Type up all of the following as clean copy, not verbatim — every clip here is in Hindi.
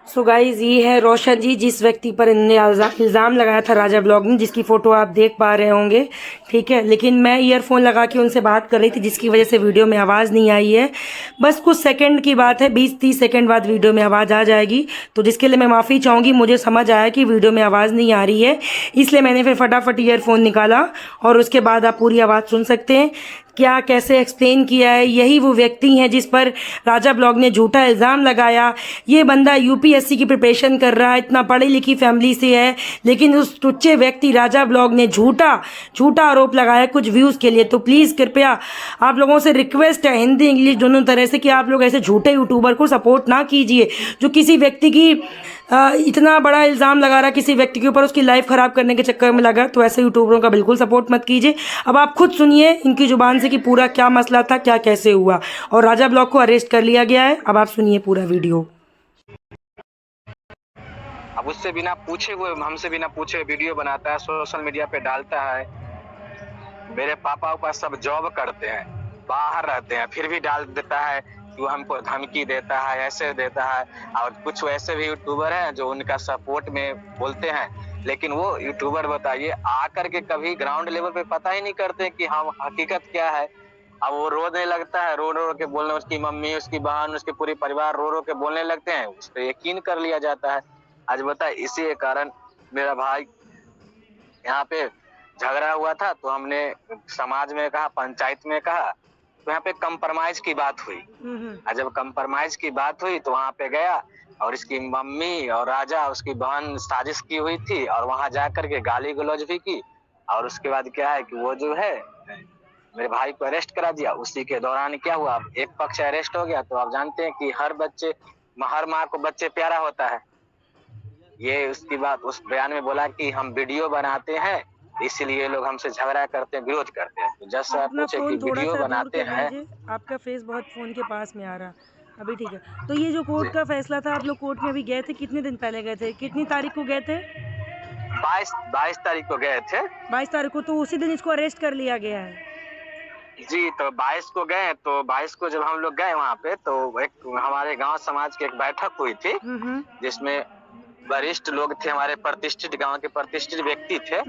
सो गाइज ये है रोशन जी, जिस व्यक्ति पर इन्होंने इल्ज़ाम लगाया था राजा ब्लॉग में, जिसकी फ़ोटो आप देख पा रहे होंगे। ठीक है, लेकिन मैं ईयरफोन लगा के उनसे बात कर रही थी, जिसकी वजह से वीडियो में आवाज़ नहीं आई है। बस कुछ सेकंड की बात है, 20-30 सेकंड बाद वीडियो में आवाज़ आ जाएगी, तो जिसके लिए मैं माफ़ी चाहूँगी। मुझे समझ आया कि वीडियो में आवाज़ नहीं आ रही है, इसलिए मैंने फिर फटाफट ईयरफोन निकाला और उसके बाद आप पूरी आवाज़ सुन सकते हैं। क्या कैसे एक्सप्लेन किया है, यही वो व्यक्ति हैं जिस पर राजा ब्लॉग ने झूठा इल्ज़ाम लगाया। ये बंदा यूपीएससी की प्रिपरेशन कर रहा है, इतना पढ़ी लिखी फैमिली से है, लेकिन उस टुच्चे व्यक्ति राजा ब्लॉग ने झूठा आरोप लगाया कुछ व्यूज़ के लिए। तो प्लीज़ कृपया आप लोगों से रिक्वेस्ट है, हिंदी इंग्लिश दोनों तरह से, कि आप लोग ऐसे झूठे यूट्यूबर को सपोर्ट ना कीजिए जो किसी व्यक्ति की इतना बड़ा इल्ज़ाम लगा रहा किसी व्यक्ति के ऊपर, उसकी लाइफ ख़राब करने के चक्कर में लगा। तो ऐसे यूट्यूबरों का बिल्कुल सपोर्ट मत कीजिए। अब आप खुद सुनिए इनकी ज़ुबान से कि पूरा क्या मसला था, क्या कैसे हुआ, और राजा ब्लॉग को अरेस्ट कर लिया गया है। अब आप सुनिए पूरा वीडियो। अब उससे बिना पूछे, वो हमसे बिना पूछे वीडियो बनाता है, सोशल मीडिया पे डालता है। मेरे पापा ऊपर सब जॉब करते हैं, बाहर रहते हैं, फिर भी डाल देता है कि वो हमको धमकी देता है, ऐसे देता है। और कुछ ऐसे भी यूट्यूबर हैं जो उनका सपोर्ट में बोलते हैं, लेकिन वो यूट्यूबर बताइए आकर के कभी ग्राउंड लेवल पे पता ही नहीं करते कि हम हकीकत क्या है। अब वो रोने लगता है, रो रो के बोलने, उसकी मम्मी, उसकी बहन, उसके पूरे परिवार रो रो के बोलने लगते हैं, उस पर यकीन कर लिया जाता है। आज बता, इसी के कारण मेरा भाई यहाँ पे झगड़ा हुआ था, तो हमने समाज में कहा, पंचायत में कहा, तो यहाँ पे कंप्रोमाइज की बात हुई। और जब कंप्रोमाइज की बात हुई तो वहाँ पे गया, और इसकी मम्मी और राजा, उसकी बहन साजिश की हुई थी, और वहाँ जाकर के गाली गलौज भी की। और उसके बाद क्या है कि वो जो है मेरे भाई को अरेस्ट करा दिया। उसी के दौरान क्या हुआ, एक पक्ष अरेस्ट हो गया। तो आप जानते हैं कि हर माँ को बच्चे प्यारा होता है। ये उसकी बात उस बयान में बोला कि हम वीडियो बनाते हैं, इसलिए लोग हमसे झगड़ा करते हैं, विरोध करते हैं। तो जज साहब पूछे कि वीडियो बनाते हैं। आपका फेस बहुत फोन के पास में आ रहा। अभी ठीक है। तो ये जो कोर्ट का फैसला था, आप लोग कोर्ट में अभी गए थे, कितने दिन पहले गए थे, कितनी तारीख को गए थे? 22 तारीख को गए थे। 22 तारीख को, तो उसी दिन इसको अरेस्ट कर लिया गया है। जी, तो 22 को गए, तो 22 को जब हम लोग गए वहाँ पे, तो एक हमारे गांव समाज की एक बैठक हुई थी, जिसमें वरिष्ठ लोग थे, हमारे प्रतिष्ठित, गांव के प्रतिष्ठित व्यक्ति थे।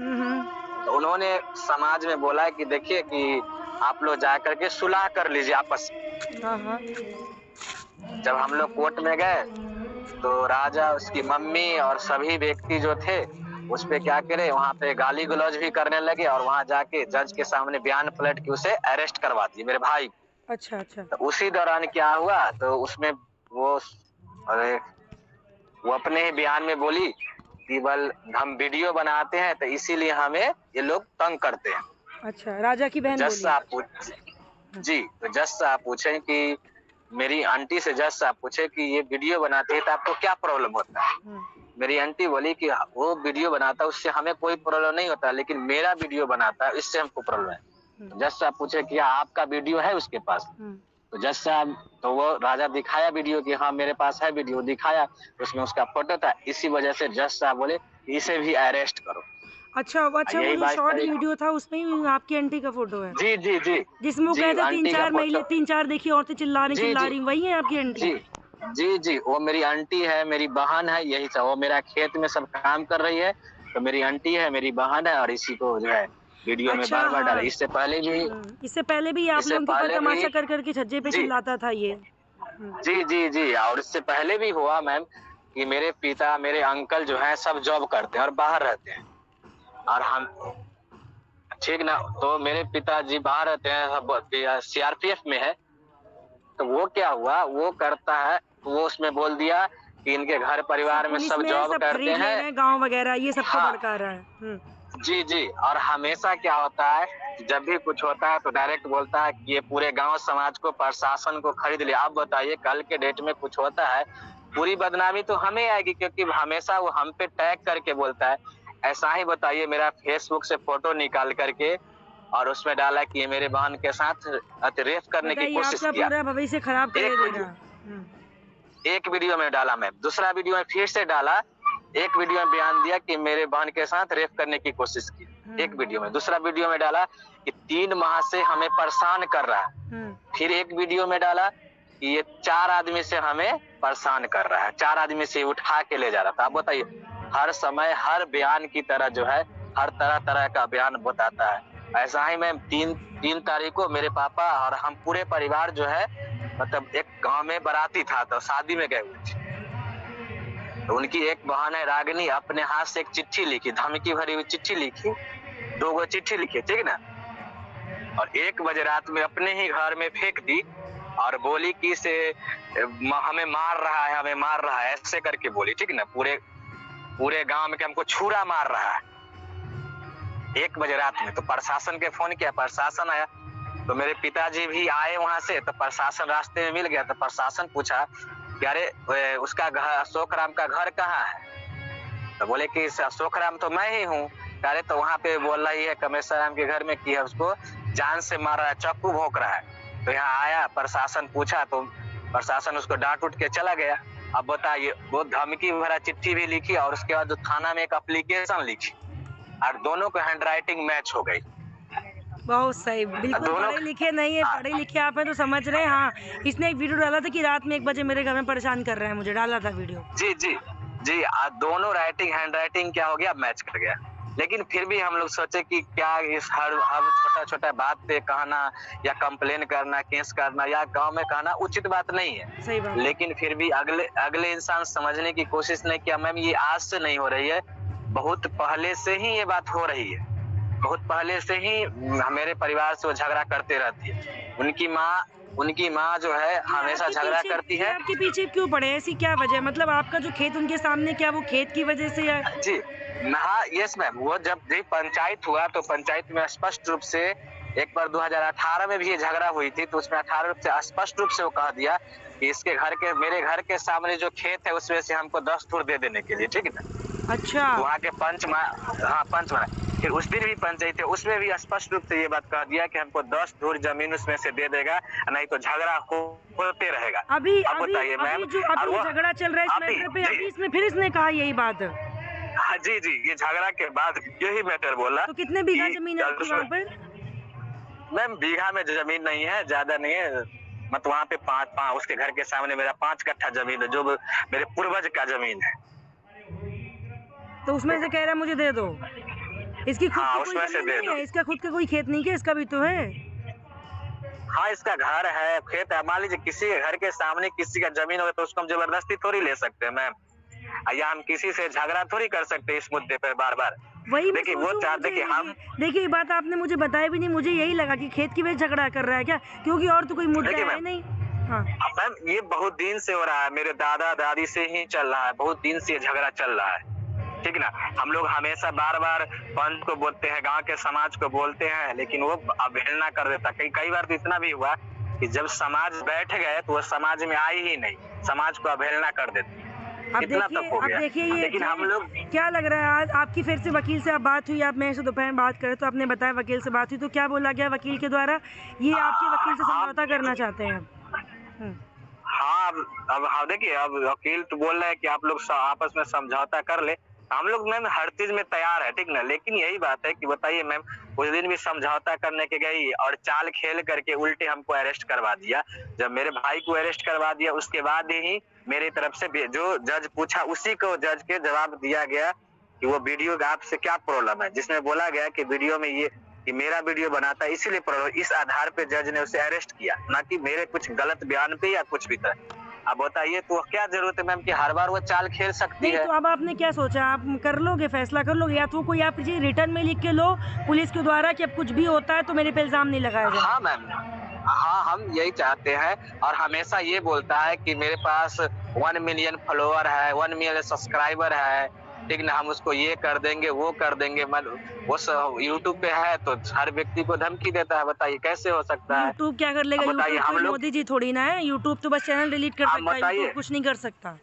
तो उन्होंने समाज में बोला कि देखिए कि आप लोग जा करके सुलह कर लीजिए आपस में। जब हम लोग कोर्ट में गए तो राजा, उसकी मम्मी और सभी व्यक्ति जो थे उस पे क्या करे, वहाँ पे गाली गलौज भी करने लगे, और वहाँ जाके जज के सामने बयान पलट के उसे अरेस्ट करवा दिए, मेरे भाई। अच्छा। तो उसी दौरान क्या हुआ, तो उसमें वो अपने ही बयान में बोली कि बल हम वीडियो बनाते हैं, तो इसीलिए हमें ये लोग तंग करते हैं। अच्छा, राजा की बहन बोली। जज साहब पूछे कि मेरी आंटी से, जज साहब पूछे कि ये वीडियो बनाते हैं तो आपको क्या प्रॉब्लम होता है। मेरी आंटी बोली कि वो वीडियो बनाता है उससे हमें कोई प्रॉब्लम नहीं होता, लेकिन मेरा वीडियो बनाता है इससे हमको प्रॉब्लम है। जज साहब पूछे कि आपका वीडियो है उसके पास? तो जज साहब, तो वो राजा दिखाया वीडियो कि हाँ मेरे पास है वीडियो, दिखाया, उसमें उसका फोटो था। इसी वजह से जज साहब बोले इसे भी अरेस्ट करो। अच्छा, वो जो शॉर्ट वीडियो था उसमें ही आपकी आंटी का फोटो है? जी। जिसमें वो कहते 3-4 महिला, 3-4 देखिए औरतें चिल्ला रही, वही है आपकी आंटी? जी, वो मेरी आंटी है, मेरी बहन है, यही सब। वो मेरा खेत में सब काम कर रही है, तो मेरी आंटी है, मेरी बहन है, और इसी को जो है वीडियो में बार-बार डाला। इससे पहले भी आप लोगों के ऊपर तमाशा कर करके छज्जे पे चिल्लाता था ये। जी। और इससे पहले भी हुआ मैम कि मेरे पिता, मेरे अंकल जो है सब जॉब करते हैं और बाहर रहते हैं, और हम, ठीक ना, तो मेरे पिताजी बाहर रहते हैं, सीआरपीएफ में है। तो वो क्या हुआ, वो करता है, तो वो उसमें बोल दिया कि इनके घर परिवार में सब जॉब करते हैं, गांव वगैरह ये सब को भड़का रहा है। जी। और हमेशा क्या होता है, जब भी कुछ होता है तो डायरेक्ट बोलता है कि ये पूरे गांव समाज को, प्रशासन को खरीद लिया। आप बताइए कल के डेट में कुछ होता है, पूरी बदनामी तो हमें आएगी, क्योंकि हमेशा वो हम पे टैग करके बोलता है। ऐसा ही बताइए, मेरा फेसबुक से फोटो निकाल करके और उसमें डाला कि ये मेरे बहन के साथ रेप करने की कोशिश किया। पूरा भविष्य खराब कर देगा। एक वीडियो में डाला मैं, दूसरा वीडियो में फिर से डाला, एक वीडियो में बयान दिया कि मेरे बहन के साथ रेप करने की कोशिश की, एक वीडियो में। दूसरा वीडियो में डाला कि 3 माह से हमें परेशान कर रहा है। फिर एक वीडियो में डाला कि ये 4 आदमी से हमें परेशान कर रहा है, 4 आदमी से उठा के ले जा रहा था। आप बताइए, हर समय हर बयान की तरह जो है हर तरह तरह का बयान बताता है। ऐसा ही मैं 3 तारीख को मेरे पापा और हम पूरे परिवार जो है मतलब एक गांव में बाराती था, तो शादी में गए हुए थे। तो उनकी एक बहन है रागिनी, अपने हाथ से एक चिट्ठी लिखी, धमकी भरी हुई चिट्ठी लिखी, 2 चिट्ठी लिखी, ठीक ना, और 1 बजे रात में अपने ही घर में फेंक दी और बोली कि से हमें मार रहा है, हमें मार रहा है, ऐसे करके बोली, ठीक ना, पूरे गांव में कि हमको छुरा मार रहा है 1 बजे रात में। तो प्रशासन के फोन किया, प्रशासन आया, तो मेरे पिताजी भी आए वहां से, तो प्रशासन रास्ते में मिल गया। तो प्रशासन पूछा कि अरे उसका घर, अशोक राम का घर कहाँ है? तो बोले कि अशोक राम तो मैं ही हूँ। अरे तो वहां पे बोल रही है कमेश्वर राम के घर में कि उसको जान से मार रहा है, चाकू भोंक रहा है। तो यहाँ आया प्रशासन, पूछा तो प्रशासन उसको डांट उठ के चला गया। अब बताइए, वो धमकी भरा चिट्ठी भी लिखी और उसके बाद थाना में एक एप्लीकेशन लिखी और दोनों को हैंडराइटिंग मैच हो गई। बहुत सही, बिल्कुल पढ़े लिखे नहीं है, पढ़े लिखे आप हैं तो समझ रहे हैं। हाँ, इसने एक वीडियो डाला था कि रात में 1 बजे मेरे घर में परेशान कर रहे हैं, मुझे डाला था वीडियो। जी जी जी, दोनों हैंडराइटिंग क्या हो गया, मैच कर गया। लेकिन फिर भी हम लोग सोचे कि क्या इस हर छोटा छोटा बात पे कहना या कंप्लेन करना, केस करना या गांव में कहना उचित बात नहीं है। सही बात। लेकिन फिर भी अगले इंसान समझने की कोशिश नहीं किया। मैम ये आज से नहीं हो रही है, बहुत पहले से ही ये बात हो रही है। बहुत पहले से ही मेरे परिवार से वो झगड़ा करते रहती है। उनकी माँ जो है हमेशा झगड़ा करती है। आपके पीछे क्यों पड़े, ऐसी क्या वजह? मतलब आपका जो खेत उनके सामने, क्या वो खेत की वजह से या? जी हाँ, यस मैम, वो जब भी पंचायत हुआ तो पंचायत में स्पष्ट रूप से एक बार 2018 में भी ये झगड़ा हुई थी, तो उसमें 18 रूप से स्पष्ट रूप से वो कह दिया कि इसके मेरे घर के सामने जो खेत है उसमें से हमको 10 धुर दे देने के लिए, ठीक है ना। अच्छा। वहाँ के पंच माना। फिर उस दिन भी पंचायत है, उसमें भी स्पष्ट रूप से ये बात कह दिया कि हमको 10 धुर जमीन उसमें से दे देगा, नहीं तो झगड़ा होते रहेगा। अभी बताइए मैम, जो झगड़ा चल रहा है इस मैटर पे, अभी इसमें फिर इसने कहा यही बात? हाँ जी, ये झगड़ा के बाद यही मैटर बोला। तो कितने बीघा जमीन है आपकी वहाँ पर? मैम बीघा में जमीन नहीं है, ज्यादा नहीं है, मतलब वहाँ पे 5 उसके घर के सामने मेरा 5 कट्ठा जमीन है जो मेरे पूर्वज का जमीन है। तो उसमें से कह रहा है मुझे दे दो। इसकी खुद हाँ, उसमें से दे दो। इसका खुद का कोई खेत नहीं है, इसका भी तो है। हाँ, इसका घर है, खेत है। मान लीजिए किसी के घर के सामने किसी का जमीन हो तो उसको हम जबरदस्ती थोड़ी ले सकते हैं मैम, या हम किसी से झगड़ा थोड़ी कर सकते हैं इस मुद्दे पर बार बार। वही देखिए वो चाहते कि हम, देखिए ये बात आपने मुझे बताया भी नहीं, मुझे यही लगा कि खेत की वजह झगड़ा कर रहा है क्या, क्योंकि और तो कोई मुद्दा है नहीं। हाँ मैम, ये बहुत दिन से हो रहा है, मेरे दादा दादी से ही चल रहा है, बहुत दिन से झगड़ा चल रहा है, ठीक ना। हम लोग हमेशा बार बार पंच को बोलते हैं, गांव के समाज को बोलते हैं, लेकिन वो अवहेलना कर देता। कई बार तो इतना भी हुआ कि जब समाज बैठ गए तो वो समाज में आई ही नहीं, समाज को अवहेलना कर देते। अब देखिए ये लेकिन हम लोग, क्या लग रहा है आज आपकी फिर से वकील से आप बात हुई? आप मेरे से दोपहर बात करें तो आपने बताया वकील से बात हुई, तो क्या बोला गया वकील के द्वारा? ये आपके वकील से समझौता करना चाहते हैं? हाँ, अब देखिए, अब वकील तो बोल रहे हैं कि आप लोग आपस में समझौता कर ले। हम लोग मैम हर चीज में तैयार है, ठीक ना। लेकिन यही बात है कि बताइए मैम, उस दिन भी समझौता करने के गई और चाल खेल करके उल्टे हमको अरेस्ट करवा दिया। जब मेरे भाई को अरेस्ट करवा दिया उसके बाद ही मेरी तरफ से जो जज पूछा उसी को जज के जवाब दिया गया कि वो वीडियो आपसे क्या प्रॉब्लम है, जिसमें बोला गया कि वीडियो में ये कि मेरा वीडियो बनाता है इसीलिए प्रॉब्लम। इस आधार पे जज ने उसे अरेस्ट किया, ना कि मेरे कुछ गलत बयान पे या कुछ भी तरह। अब बताइए तो क्या जरूरत है मैम कि हर बार वो चाल खेल सकती है? तो अब आपने क्या सोचा, आप कर लोगे, फैसला कर लोगे, या तो कोई आप रिटर्न में लिख के लो पुलिस के द्वारा कि अब कुछ भी होता है तो मेरे पे इल्जाम नहीं लगाया जाए? हाँ मैम, हाँ हम यही चाहते हैं, और हमेशा ये बोलता है कि मेरे पास 1 मिलियन फॉलोअर है, 1 मिलियन सब्सक्राइबर है, ठीक ना, हम उसको ये कर देंगे वो कर देंगे। वो यूट्यूब पे है तो हर व्यक्ति को धमकी देता है, बताइए कैसे हो सकता है? यूट्यूब क्या कर लेगा? बताइए, हम लोग मोदी जी थोड़ी ना है, यूट्यूब तो बस चैनल डिलीट कर सकता है, यूट्यूब कुछ नहीं कर सकता।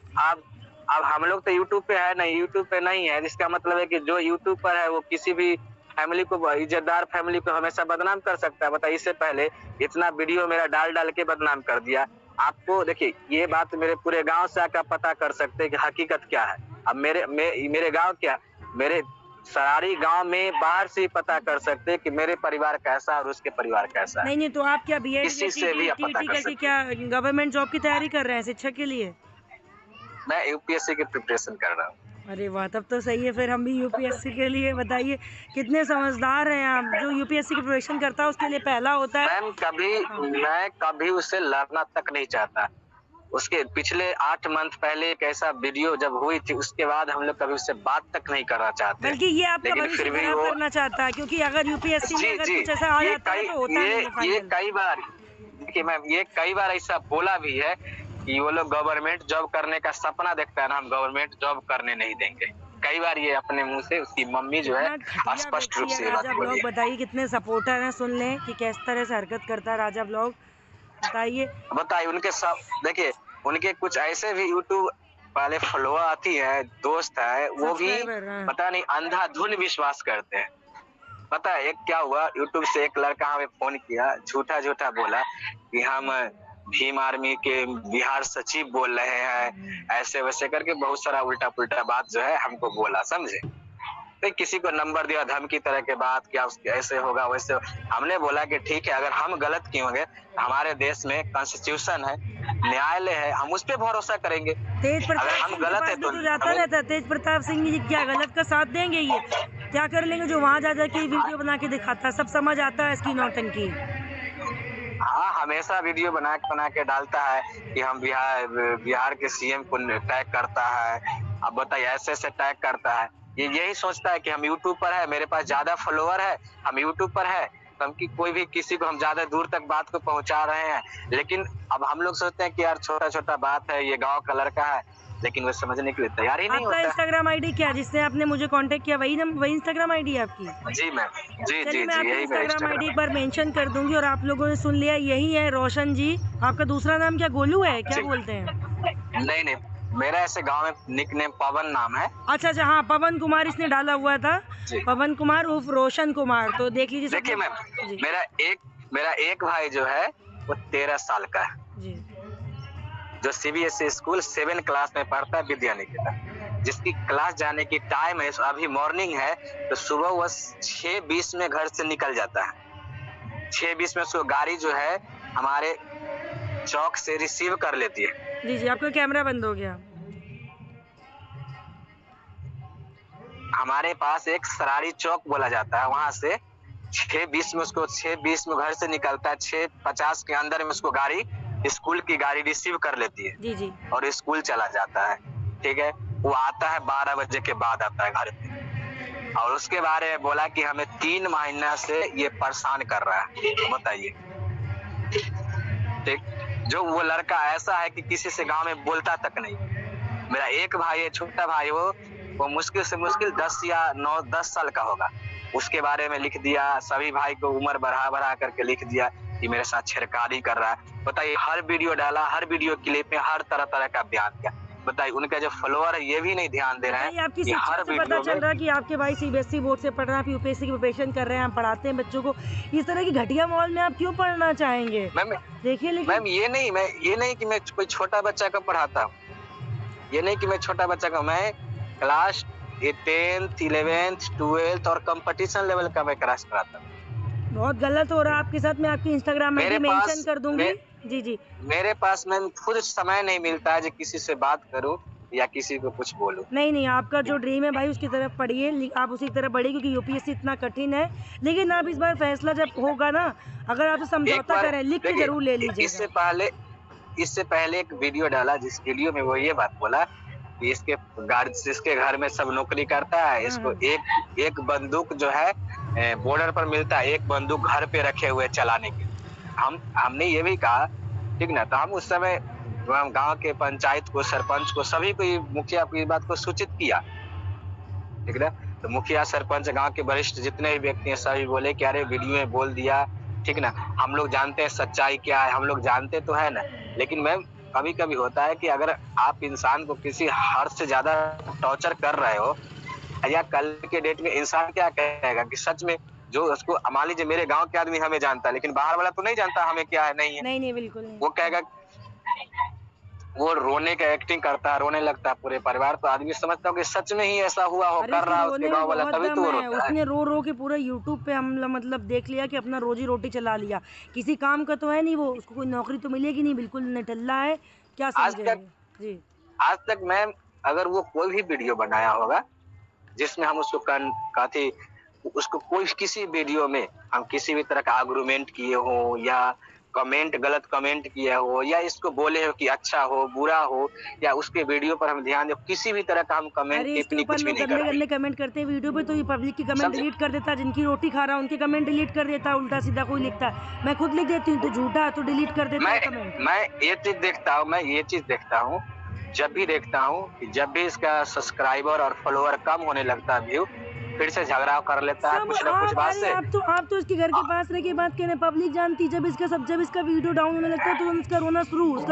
अब हम लोग तो यूट्यूब पे है नहीं, यूट्यूब पे नहीं है, जिसका मतलब है कि जो यूट्यूब पर है वो किसी भी फैमिली को, इज्जतदार फैमिली को हमेशा बदनाम कर सकता है। बताइए, इससे पहले इतना वीडियो मेरा डाल के बदनाम कर दिया। आपको देखिए, ये बात मेरे पूरे गांव से आकर पता कर सकते हैं कि हकीकत क्या है। अब मेरे गांव क्या, मेरे सरारी गांव में बाहर से ही पता कर सकते हैं कि मेरे परिवार कैसा है और उसके परिवार कैसा है। नहीं तो आप क्या बीएड किसी से भी आप पता कर करके सकते क्या गवर्नमेंट जॉब की तैयारी कर रहे हैं शिक्षक के लिए? मैं यूपीएससी की प्रिपरेशन कर रहा हूँ। अरे वाह, तब तो सही है फिर हम भी यूपीएससी के लिए। बताइए कितने समझदार हैं आप। जो यूपीएससी की प्रिपरेशन करता है उसके लिए पहला होता है। मैं कभी उससे लड़ना तक नहीं चाहता। उसके पिछले 8 मंथ पहले एक ऐसा वीडियो जब हुई थी, उसके बाद हम लोग कभी उससे बात तक नहीं करना चाहते। बल्कि ये आपका लेकिन भविष्य फिर भी खराब वो करना चाहता है, क्योंकि अगर यूपीएससी में जी अगर जी कुछ ऐसा आ जाता है तो होता नहीं है ये फाइनल। कई बार देखिए मैम, ये कई बार ऐसा बोला भी है कि वो लोग गवर्नमेंट जॉब करने का सपना देखता है ना, हम गवर्नमेंट जॉब करने नहीं देंगे। कई बार ये अपने मुंह से उसकी मम्मी जो है कितना घटिया स्पष्ट रूप व्यक्ति है से ये बात राजा बोली ब्लॉग। है। बताइए कितने सपोर्टर हैं, सुन लें कि किस तरह से हरकत करता है राजा ब्लॉग। बताइए। बताइए उनके सब देखिए, उनके कुछ ऐसे भी यूट्यूब वाले फॉलोअर आती है, दोस्त है, वो भी सब्सक्राइबर, हाँ। पता नहीं अंधाधुन विश्वास करते हैं। पता है एक क्या हुआ, यूट्यूब से एक लड़का हमें फोन किया, झूठा झूठा बोला कि हम भीम आर्मी के बिहार सचिव बोल रहे हैं, ऐसे वैसे करके बहुत सारा उल्टा पुल्टा बात जो है हमको बोला, समझे। तो किसी को नंबर दिया धमकी तरह के बात, क्या उसके ऐसे होगा वैसे। हमने बोला कि ठीक है, अगर हम गलत किए होंगे, हमारे देश में कॉन्स्टिट्यूशन है, न्यायालय है, हम उस पर भरोसा करेंगे। तेज अगर प्रताप हम सिंह के गलत पास है भी तो तो जाता हमें रहता है। तेज प्रताप सिंह जी क्या गलत का साथ देंगे? ये क्या कर लेंगे जो वहाँ जा जाके वीडियो बना के दिखाता है? सब समझ आता है इसकी नौटंकी। हाँ, हमेशा वीडियो बना के डालता है कि हम बिहार के सीएम को टैग करता है। अब बताइए ऐसे ऐसे टैग करता है, ये यही सोचता है कि हम यूट्यूब पर है, मेरे पास ज्यादा फॉलोअर है, हम यूट्यूब पर है, तो हम की कोई भी किसी को हम ज्यादा दूर तक बात को पहुंचा रहे हैं। लेकिन अब हम लोग सोचते हैं कि यार छोटा छोटा बात है, ये गाँव का लड़का है, लेकिन वो समझने के लिए तैयार ही नहीं आपका होता। इंस्टाग्राम आईडी क्या है जिससे आपने मुझे कांटेक्ट किया? वही इंस्टाग्राम आईडी है आपकी? जी मैम, जी चलिए जी मैं जी आपकी यही मेरा इंस्टाग्राम आईडी इंस्टाग्राम एक बार मेंशन कर दूंगी। और आप लोगों ने सुन लिया, यही है रोशन जी। आपका दूसरा नाम क्या गोलू है, क्या जी। बोलते हैं? नहीं, मेरा ऐसे गांव में निकनेम पवन नाम है। अच्छा, हाँ, पवन कुमार इसने डाला हुआ था। जी। पवन कुमार उर्फ रोशन कुमार। तो देख लीजिए सब देखिए लोग। मैम, जी मेरा एक भाई जो है वो 13 साल का है, जी जो सीबीएसई स्कूल 7 क्लास में पढ़ता है, विद्या निकेतन, जिसकी क्लास जाने की टाइम है अभी मॉर्निंग है, तो सुबह वह 6:20 में घर से निकल जाता है। 6:20 में उसको गाड़ी जो है हमारे चौक से रिसीव कर लेती है। जी आपका कैमरा बंद हो गया। हमारे पास एक सरारी चौक बोला जाता है, वहां से 6:20 में उसको 6:20 में घर से निकलता है, 6:50 के अंदर में उसको गाड़ी, स्कूल की गाड़ी रिसीव कर लेती है जी और स्कूल चला जाता है। ठीक है, वो आता है 12 बजे के बाद आता है घर पे, और उसके बारे में बोला कि हमें 3 महीना से ये परेशान कर रहा है। बताइए, ठीक, जो वो लड़का ऐसा है कि किसी से गांव में बोलता तक नहीं। मेरा एक भाई है, छोटा भाई, वो मुश्किल से मुश्किल 10 या 9-10 साल का होगा। उसके बारे में लिख दिया, सभी भाई को उम्र बढ़ा करके लिख दिया कि मेरे साथ छेड़खानी कर रहा है। बताइए, हर वीडियो डाला, हर वीडियो क्लिप में हर तरह का बयान किया। बताइए, उनका जो फॉलोअर है ये भी नहीं ध्यान दे रहे हैं आपकी कि शिक्षा हर से पता वीडियो चल रहा है कि आपके भाई सीबीएसई बोर्ड से पढ़ रहे हैं, आप यूपीएससी की प्रिपरेशन कर रहे हैं, आप पढ़ाते हैं बच्चों को। इस तरह की घटिया माहौल में आप क्यों पढ़ना चाहेंगे? देखिए लेकिन मैम ये नहीं कि मैं कोई छोटा बच्चा को पढ़ाता हूँ, ये नहीं कि मैं छोटा बच्चा का, मैं क्लास 10th 11th 12th और कंपटीशन लेवल का मैं क्लास पढ़ाता हूँ। बहुत गलत हो रहा है आपके साथ। मैं आपकी इंस्टाग्राम आईडी मेंशन कर दूंगी। जी मेरे पास मैम खुद समय नहीं मिलता है जो किसी से बात करूं या किसी को कुछ बोलूं। नहीं, आपका जो ड्रीम है भाई उसकी तरफ पढ़िए, आप उसी की तरफ बढ़िए, क्योंकि यूपीएससी इतना कठिन है। लेकिन आप इस बार फैसला जब होगा ना, अगर आपसे समझौता करें, लिख के जरूर ले लीजिए। इससे पहले एक वीडियो डाला, जिस वीडियो में वो ये बात बोला कि जिसके घर में सब नौकरी करता है, इसको एक बंदूक जो है बॉर्डर पर मिलता है, एक बंदूक घर पे रखे हुए चलाने के। हमने ये भी कहा, ठीक ना, तो हम उस समय गांव के पंचायत को, सरपंच को, सभी को, मुखिया को इस बात को सूचित किया, ठीक ना। तो मुखिया, सरपंच, गांव के वरिष्ठ जितने भी व्यक्ति हैं, सभी बोले कि अरे वीडियो में बोल दिया, ठीक ना, हम लोग जानते हैं सच्चाई क्या है, हम लोग जानते तो है ना। लेकिन मैम कभी कभी होता है कि अगर आप इंसान को किसी हद से ज्यादा टॉर्चर कर रहे हो, या कल के डेट में इंसान क्या कहेगा कि सच में जो उसको, मान लीजिए मेरे गांव के आदमी हमें जानता है, लेकिन बाहर वाला तो नहीं जानता हमें क्या है नहीं है। नहीं बिल्कुल नहीं। वो कहेगा वो रोने का एक्टिंग करता है, रोने लगता है पूरे परिवार, तो आदमी समझता हो कि सच में ही ऐसा हुआ हो, अरे कर उसके रहा है रोने उसके में गाँव वाला, बहुत तभी तो दम वो है। रोता है। उसने रो रो के पूरा यूट्यूब पे हम मतलब देख लिया कि अपना रोजी रोटी चला लिया। किसी काम का तो है नहीं वो, उसको कोई नौकरी तो मिलेगी नहीं, बिल्कुल निठल्ला है। क्या आज तक समझेंगे? जी। आज तक मैम, अगर वो कोई भी वीडियो बनाया होगा जिसमें हम उसको काफी उसको कोई किसी वीडियो में हम किसी भी तरह का आर्गुमेंट किए हो, या गलत कमेंट किया हो, या इसको बोले हो कि अच्छा हो बुरा हो, या उसके वीडियो पर हम ध्यान दे, किसी भी तरह का हम कमेंट अरे इसके टिप्पणी ऊपर कुछ भी लोग नहीं गंदे करते। गंदे कमेंट करते हैं वीडियो पे, तो ये पब्लिक की कमेंट समझे? डिलीट कर देता है। जिनकी रोटी खा रहा है उनके कमेंट डिलीट कर देता है, उल्टा सीधा कोई लिखता है। मैं खुद लिख देती हूँ तो झूठा है तो डिलीट कर देता है कमेंट। मैं ये चीज देखता हूँ, जब भी देखता हूँ कि जब भी इसका सब्सक्राइबर और फॉलोअर कम होने लगता है, व्यू फिर से झगड़ा कर लेता है सब कुछ ना कुछ आप बात अरे से। आप तो इसके घर के पास रह के बात करें, पब्लिक जानती। जब इसका वीडियो डाउन होने लगता है तो उसका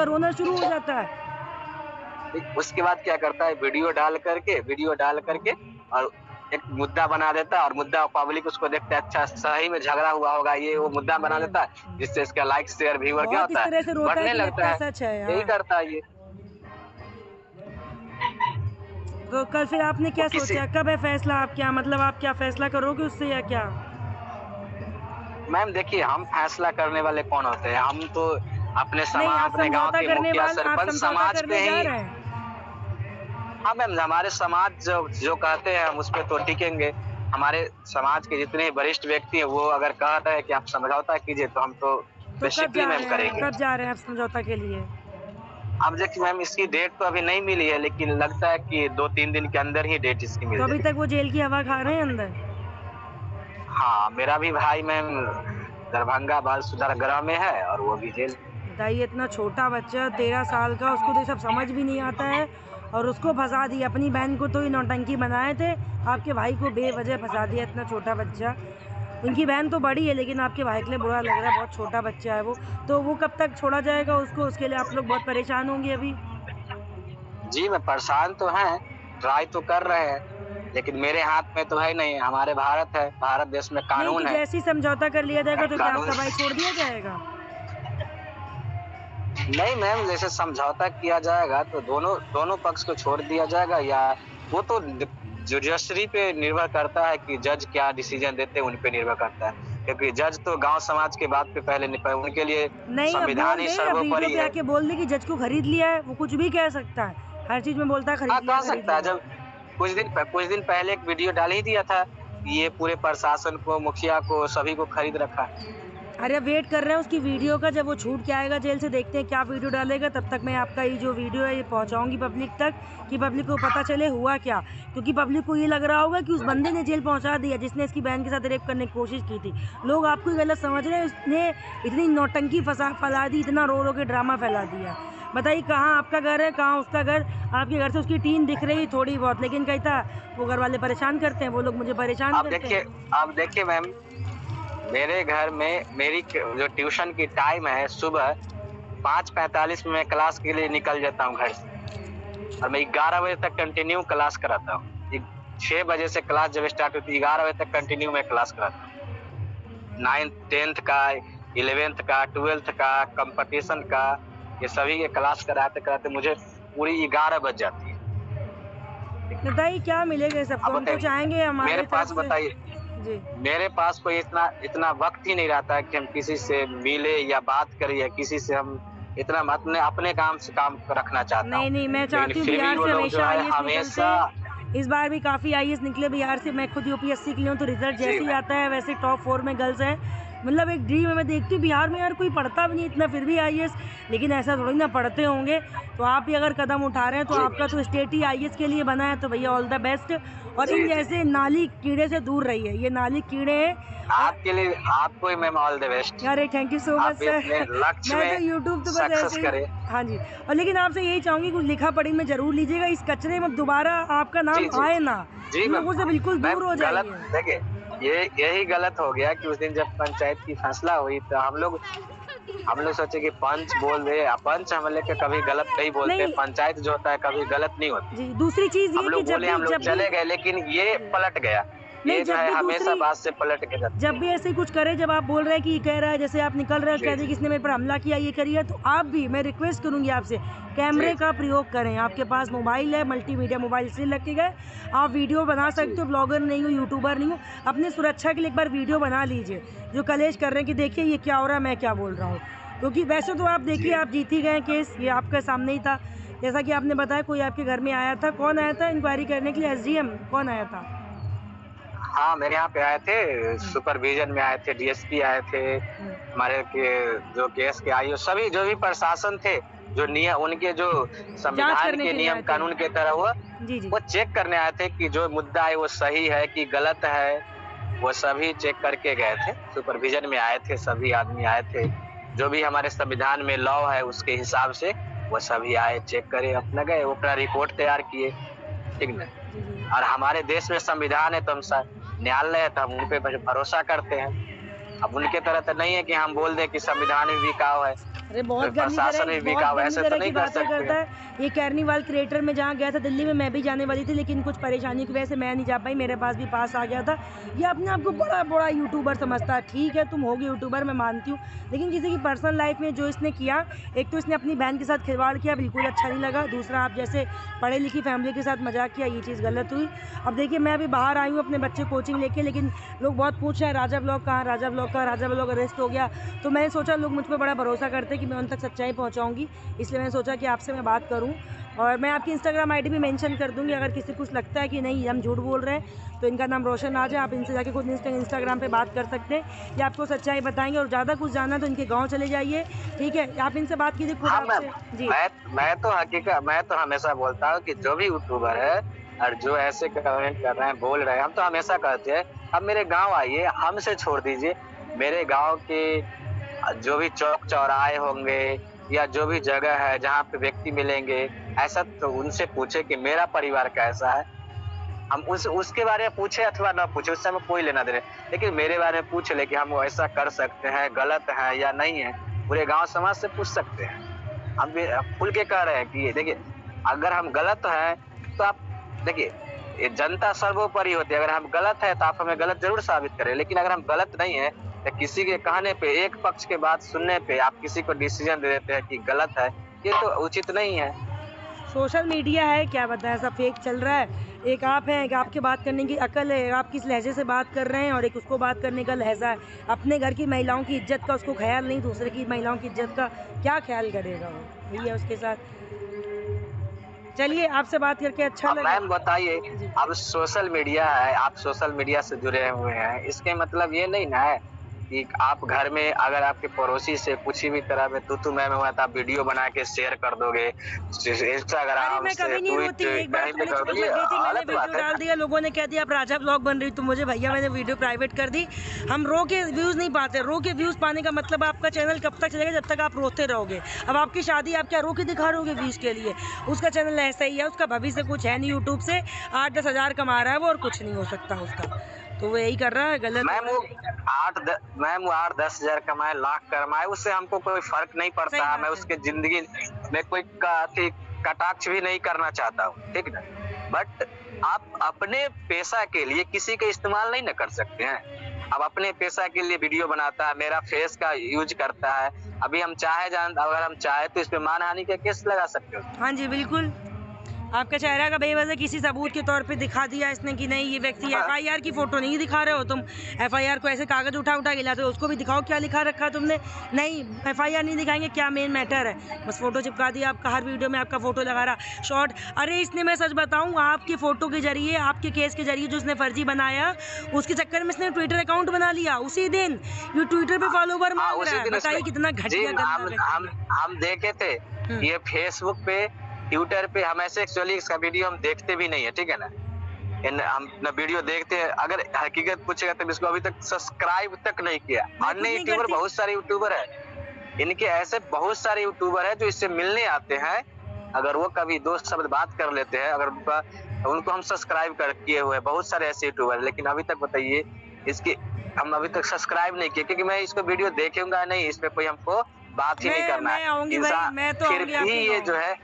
रोना शुरू हो जाता है। उसके बाद क्या करता है, वीडियो डाल करके और एक मुद्दा बना देता है, और मुद्दा पब्लिक उसको देखता है, अच्छा सही में झगड़ा हुआ होगा, ये वो मुद्दा बना देता है, जिससे इसका लाइक शेयर व्यूअर क्या बहुत इस होता तरह है, से रोता है बढ़ने कि लगता लगता है है। सच है। यही हाँ। करता है ये। तो कल फिर आपने वो क्या किसी सोचा, कब है फैसला? आप क्या मतलब आप क्या फैसला करोगे उससे या क्या? मैम देखिए, हम फैसला करने वाले कौन होते हैं? हम तो अपने नहीं, आप अपने गांव समझौता के करने मुखिया वाले, आप सरपंच समझौता समाज करने पे जा ही। रहे हैं। हाँ मैम, हमारे समाज जो जो कहते हैं हम उस पे तो टिकेंगे। हमारे समाज के जितने वरिष्ठ व्यक्ति हैं, वो अगर कह रहे हैं कि आप समझौता कीजिए, तो हम तो तो कब बेसिकली जा मैम रहे हैं, करेंगे। कब जा रहे हैं आप समझौता के लिए? अब देखिए मैम, इसकी डेट तो अभी नहीं मिली है, लेकिन लगता है कि 2-3 दिन के अंदर ही डेट इसकी तो मिल अभी जाएगी। तक वो जेल की हवा खा रहे हैं अंदर? हाँ, मेरा भी भाई मैम दरभंगा बाल सुधार गृह में है, और वो भी जेल। बताइए, इतना छोटा बच्चा 13 साल का, उसको तो ये सब समझ भी नहीं आता है और उसको फंसा दिया। अपनी बहन को तो ये नौटंकी बनाए थे, आपके भाई को बेवजह फंसा दिया, इतना छोटा बच्चा। उनकी बहन तो बड़ी है लेकिन आपके भाई के लिए बुरा लग रहा है, बहुत छोटा बच्चा है वो। तो वो कब तक छोड़ा जाएगा उसको? उसके लिए आप लोग बहुत परेशान होंगे अभी। जी मैं परेशान तो हैं, ट्राई तो कर रहे हैं, लेकिन मेरे हाथ में तो है नहीं। हमारे भारत है, भारत देश में नहीं कि कानून है। जैसे ही समझौता कर लिया जाएगा तो क्या कानून आपका भाई छोड़ दिया जाएगा? नहीं मैम, जैसे समझौता किया जाएगा तो दोनों दोनों पक्ष को छोड़ दिया जाएगा, या वो तो जुडिशरी पे निर्भर करता है कि जज क्या डिसीजन देते हैं, उन पे निर्भर करता है। क्योंकि जज तो गांव समाज के बात पे पहले नहीं, उनके लिए नहीं, अब संविधान बोल ही दे, अब वीडियो सर्वोपरि पे है। आके बोल दे कि जज को खरीद लिया है, वो कुछ भी कह सकता है। हर चीज में बोलता है हाँ, खरीद लिया कह खरीद सकता है। लिया। जब कुछ दिन पहले एक वीडियो डाल ही दिया था कि ये पूरे प्रशासन को, मुखिया को, सभी को खरीद रखा। अरे वेट कर रहे हैं उसकी वीडियो का, जब वो छूट के आएगा जेल से, देखते हैं क्या वीडियो डालेगा। तब तक मैं आपका ये जो वीडियो है ये पहुंचाऊंगी पब्लिक तक, कि पब्लिक को पता चले हुआ क्या। क्योंकि पब्लिक को ये लग रहा होगा कि उस बंदे ने जेल पहुंचा दिया जिसने इसकी बहन के साथ रेप करने की कोशिश की थी। लोग आपको ही गलत समझ रहे हैं, उसने इतनी नौटंकी फैला दी, इतना रो रो के ड्रामा फैला दिया। बताइए, कहाँ आपका घर है, कहाँ उसका घर? आपके घर से उसकी टीन दिख रही थोड़ी बहुत, लेकिन कहता वो घर वाले परेशान करते हैं, वो लोग मुझे परेशान करते हैं। अब देखिए मैम, मेरे घर में मेरी जो ट्यूशन की टाइम है, सुबह 5:45 में मैं क्लास के लिए निकल जाता हूँ घर से, और मैं 11 बजे तक कंटिन्यू क्लास कराता हूँ। 6 बजे से क्लास जब स्टार्ट होती है, 11 बजे तक कंटिन्यू मैं क्लास कराता हूँ। 9th 10th का, 11th का, 12th का, कंपटीशन का, ये सभी के क्लास कराते कराते मुझे पूरी 11 बज जाती है। बताइए क्या मिलेगा सबको? हम तो चाहेंगे हमारे मेरे पास तरफ से। बताइए, जी। मेरे पास कोई इतना वक्त ही नहीं रहता है कि हम किसी से मिले या बात करें, या किसी से हम इतना अपने काम से काम रखना चाहता हूँ। नहीं, मैं चाहती हूँ फिर भी बिहार वो से लोग जो हमेशा है आईएएस हमेशा। निकलते। इस बार भी काफ़ी आईएएस निकले बिहार से। मैं खुद यूपीएससी के लिए हूँ, तो रिजल्ट जैसे ही आता है वैसे टॉप 4 में गर्ल्स है। मतलब एक ड्रीम है। मैं देखती हूँ बिहार में यार कोई पढ़ता भी नहीं इतना, फिर भी आईएएस। लेकिन ऐसा थोड़ी ना पढ़ते होंगे। तो आप ही अगर कदम उठा रहे हैं तो आपका तो स्टेट ही आईएएस के लिए बना है, तो भैया ऑल द बेस्ट। और इन जैसे नाली कीड़े से दूर रहिए, ये नाली कीड़े हैं। आपके लिए, आपको ही मैम ऑल द बेस्ट। अरे thank you so much sir. लक्ष्य मैं तो में यूट्यूब तो बस सक्सेस ऐसे ही। करे। हाँ जी। और लेकिन आपसे यही चाहूंगी, कुछ लिखा पढ़ी में जरूर लीजिएगा, इस कचरे में दोबारा आपका नाम आए ना। लोगों से बिल्कुल दूर हो जाइए। देखिए, यही गलत हो गया कि उस दिन जब पंचायत की फैसला हुई तो हम लोग सोचे कि पंच बोल दे। पंच हम लोग के कभी गलत नहीं बोलते, पंचायत जो होता है कभी गलत नहीं होती। जी, दूसरी चीज ये कि हम लोग चले गए, लेकिन ये पलट गया। नहीं, ये जो जब है भी हमेशा दूसरी बात से पलट के जाती जब भी ऐसे ही कुछ करे, जब आप बोल रहे हैं कि ये कह रहा है, जैसे आप निकल रहे हो जी, कह रहे कि इसने मेरे पर हमला किया, ये करिए, तो आप भी, मैं रिक्वेस्ट करूंगी आपसे, कैमरे जी, का प्रयोग करें। आपके पास मोबाइल है, मल्टीमीडिया मोबाइल इसलिए रख के गए, आप वीडियो बना जी, सकते हो। ब्लॉगर नहीं हो, यूट्यूबर नहीं हो, अपनी सुरक्षा के लिए एक बार वीडियो बना लीजिए, जो कलेश कर रहे हैं कि देखिए ये क्या हो रहा है, मैं क्या बोल रहा हूँ। क्योंकि वैसे तो आप देखिए, जी। आप जीत ही गए केस, ये आपके सामने ही था। जैसा कि आपने बताया, कोई आपके घर में आया था, कौन आया था इंक्वायरी करने के लिए? एसडीएम कौन आया था? हाँ, मेरे यहाँ पे आए थे, हम्म, सुपरविजन में आए थे, डीएसपी आए थे, हम्म, हमारे के जो केस के आईओ सभी जो भी प्रशासन थे, जो नियम उनके जो जांच संविधान करने के के लिए नियम आए थे। कानून के तरह जी जी। वो चेक करने आए थे कि जो मुद्दा है वो सही है कि गलत है, वो सभी चेक करके गए थे। सुपरविजन में आए थे, सभी आदमी आए थे, जो भी हमारे संविधान में लॉ है उसके हिसाब से वो सभी आए, चेक करे, अपना गए, वो अपना रिपोर्ट तैयार किए, ठीक न। जी जी। और हमारे देश में संविधान है तो हम न्यायालय है तो हम उन पे भरोसा करते हैं। अब उनके तरह तो नहीं है कि हम बोल दें कि संविधान भी बिकाऊ है, अरे तो प्रशासन भी बहुत बिकाऊ है, गंदी ऐसे तो तरह की नहीं कर बातें सकते करता हैं। है। ये कैर्निवाल क्रिएटर में जहाँ गया था दिल्ली में, मैं भी जाने वाली थी, लेकिन कुछ परेशानी की वजह से मैं नहीं जा पाई, मेरे पास भी पास आ गया था। ये अपने आप को बड़ा बड़ा यूट्यूबर समझता है। ठीक है, तुम होगे यूट्यूबर, मैं मानती हूँ, लेकिन किसी की पर्सनल लाइफ में जो इसने किया, एक तो इसने अपनी बहन के साथ खिलवाड़ किया, बिल्कुल अच्छा नहीं लगा। दूसरा, आप जैसे पढ़े लिखी फैमिली के साथ मजाक किया, ये चीज़ गलत हुई। अब देखिए, मैं अभी बाहर आई हूँ अपने बच्चे कोचिंग लेके, लेकिन लोग बहुत पूछ रहे हैं राजा ब्लॉग कहाँ, राजा ब्लॉग कहाँ, राजा ब्लॉग अरेस्ट हो गया। तो मैंने सोचा लोग मुझ पर बड़ा भरोसा करते हैं कि मैं उन तक सच्चाई पहुंचाऊंगी, इसलिए मैंने सोचा कि आपसे मैं बात करूं। और मैं आपकी इंस्टाग्राम आईडी भी मेंशन कर दूंगी, अगर किसी को कुछ लगता है कि नहीं हम झूठ बोल रहे हैं तो इनका नाम रोशन आ जाए, आप इनसे जाके खुद इंस्टाग्राम पे बात कर सकते हैं, ये आपको सच्चाई बताएंगे। और ज़्यादा कुछ जानना तो इनके गाँव चले जाइए, ठीक है, आप इनसे बात कीजिए खुद हाँ आपसे। जी मैं तो हमेशा बोलता हूँ कि जो भी यूट्यूबर है और जो ऐसे कमेंट कर रहे हैं, बोल रहे हैं, हम तो हमेशा कहते हैं अब मेरे गांव आइए, हमसे छोड़ दीजिए। मेरे गांव के जो भी चौक चौराहे होंगे या जो भी जगह है जहाँ पे व्यक्ति मिलेंगे, ऐसा तो उनसे पूछे कि मेरा परिवार कैसा है। हम उसके बारे में पूछे अथवा ना पूछे, उससे हमें कोई लेना देना, लेकिन मेरे बारे में पूछ ले कि हम ऐसा कर सकते हैं, गलत है या नहीं है, पूरे गांव समाज से पूछ सकते हैं। हम भी खुल के कह रहे हैं कि देखिए, अगर हम गलत हैं तो आप देखिए, ये जनता सर्वोपरि होती है। अगर हम गलत है तो आप हमें गलत जरूर साबित करें, लेकिन अगर हम गलत नहीं है तो किसी के कहने पे, एक पक्ष के बात सुनने पे आप किसी को डिसीजन दे देते हैं कि गलत है, ये तो उचित नहीं है। सोशल मीडिया है, क्या बताएं, सब फेक चल रहा है। एक आप हैं, एक आपके बात करने की अकल है, आप किस लहजे से बात कर रहे हैं, और एक उसको बात करने का लहजा है। अपने घर की महिलाओं की इज्जत का उसको ख्याल नहीं, दूसरे की महिलाओं की इज्जत का क्या ख्याल करेगा वो, यही है उसके साथ। चलिए, आपसे बात करके अच्छा अब लगा। मैम बताइए, जी। अब सोशल मीडिया है, आप सोशल मीडिया से जुड़े हुए हैं, इसके मतलब ये नहीं ना है कि आप घर में अगर आपके पड़ोसी से कुछ भी तरह में तू मैं हुआ तो आप वीडियो बना के शेयर कर दोगे अरे इंस्टाग्राम मैं से, कभी नहीं रोती, एक बार कहीं तो पे मुझे कर चोट दोगे, लग गई थी, मैंने गलत वीडियो बात है। डाल दिया, लोगों ने कह दिया आप राजा ब्लॉग बन रही, तो मुझे भैया मैंने वीडियो प्राइवेट कर दी। हम रो के व्यूज़ नहीं पाते, रो के व्यूज़ पाने का मतलब आपका चैनल कब तक चलेगा, जब तक आप रोते रहोगे। अब आपकी शादी आप क्या रो के दिखा रहे व्यूज़ के लिए? उसका चैनल ऐसा ही है, उसका भविष्य कुछ है नहीं, यूट्यूब से 8-10 हज़ार कमा रहा है वो, और कुछ नहीं हो सकता उसका, तो वो यही कर रहा है, गलत। मैम वो 8-10 हजार कमाए, लाख कमाए, उससे हमको कोई फर्क नहीं सही पड़ता। बात मैं है। उसके जिंदगी में कोई कटाक्ष भी नहीं करना चाहता हूँ, ठीक ना। बट आप अपने पैसा के लिए किसी का इस्तेमाल नहीं ना कर सकते हैं। अब अपने पैसा के लिए वीडियो बनाता है, मेरा फेस का यूज करता है, अभी हम अगर हम चाहे तो इस पे मानहानि का केस लगा सकते हो। हाँ जी, बिल्कुल। आपका चेहरा का बेवजह किसी सबूत के तौर पे दिखा दिया इसने कि नहीं ये व्यक्ति, एफआईआर की फोटो नहीं दिखा रहे हो तुम, एफआईआर को ऐसे कागज उठा के लाते हो, उसको भी दिखाओ क्या लिखा रखा तुमने। नहीं, एफआईआर नहीं दिखाएंगे, क्या मेन मैटर है, बस फोटो चिपका दिया आपका, हर वीडियो में आपका फोटो लगा रहा, शॉर्ट। अरे इसने, मैं सच बताऊं, आपके फोटो के जरिए, आपके केस के जरिए जो उसने फर्जी बनाया, उसके चक्कर में इसने ट्विटर अकाउंट बना लिया उसी दिन, ये ट्विटर पे फॉलोवर मांग रहा है। बताइए कितना घटिया गंदा। हम देखे थे ये फेसबुक पे, ट्विटर पे, हम ऐसे एक्चुअली इसका वीडियो हम देखते भी नहीं है, ठीक है ना। हम ना वीडियो देखते हैं, अगर हकीकत पूछेगा तो इसको अभी तक सब्सक्राइब तक नहीं किया। अन्य यूट्यूबर, बहुत सारे यूट्यूबर है, इनके ऐसे बहुत सारे यूट्यूबर है जो इससे मिलने आते हैं, अगर वो कभी 2 शब्द बात कर लेते हैं, अगर उनको हम सब्सक्राइब कर किए हुए, बहुत सारे ऐसे यूट्यूबर, लेकिन अभी तक बताइए इसकी हम अभी तक सब्सक्राइब नहीं किए, क्योंकि मैं इसको वीडियो देखूंगा नहीं, इस पे कोई हमको बात ही नहीं करना है। मैं आऊंगी भाई, मैं तो फिर भी ये जो है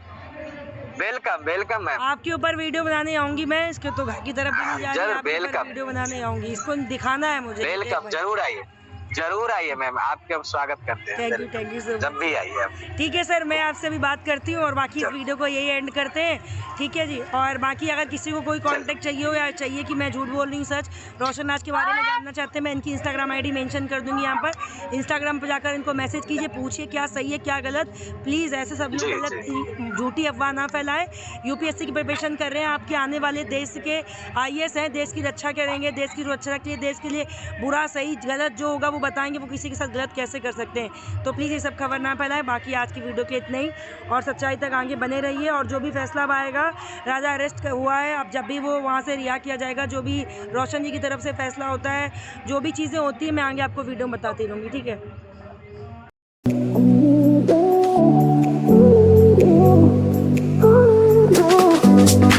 वेलकम वेलकम मैम। आपके ऊपर वीडियो बनाने आऊंगी मैं, इसके तो घर की तरफ भी नहीं जा रही, जरूर, आपके ऊपर वेलकम। वीडियो बनाने आऊंगी, इसको दिखाना है मुझे। वेलकम, जरूर आइए मैम, आपके स्वागत करते हैं। Thank you sir. जब भी आइए आप। ठीक है सर, मैं आपसे भी बात करती हूँ और बाकी इस वीडियो को यही एंड करते हैं, ठीक है जी। और बाकी अगर किसी को कोई कांटेक्ट चाहिए हो या चाहिए कि मैं झूठ बोल रही हूँ सच, रोशन राज के बारे में जानना चाहते हैं, मैं इनकी इंस्टाग्राम आईडी मेंशन कर दूंगी यहाँ पर। इंस्टाग्राम पर जाकर इनको मैसेज कीजिए, पूछिए क्या सही है क्या गलत। प्लीज़ ऐसे सब लोग गलत झूठी अफवाह ना फैलाएं। यूपीएससी की प्रिपरेशन कर रहे हैं, आपके आने वाले देश के IAS हैं, देश की रक्षा करेंगे, देश की सुरक्षा के लिए, देश के लिए बुरा सही गलत जो होगा वो बताएंगे, वो किसी के साथ गलत कैसे कर सकते हैं। तो प्लीज़ ये सब खबर ना फैलाएं। बाकी आज की वीडियो के इतना ही, और सच्चाई तक आगे बने रहिए। और जो भी फैसला अब आएगा, राजा अरेस्ट हुआ है, अब जब भी वो वहाँ से रिहा किया जाएगा, जो भी रोशन जी की तरफ से फैसला होता है, जो भी चीज़ें होती है, मैं आगे आपको वीडियो में बताती रहूँगी, ठीक है।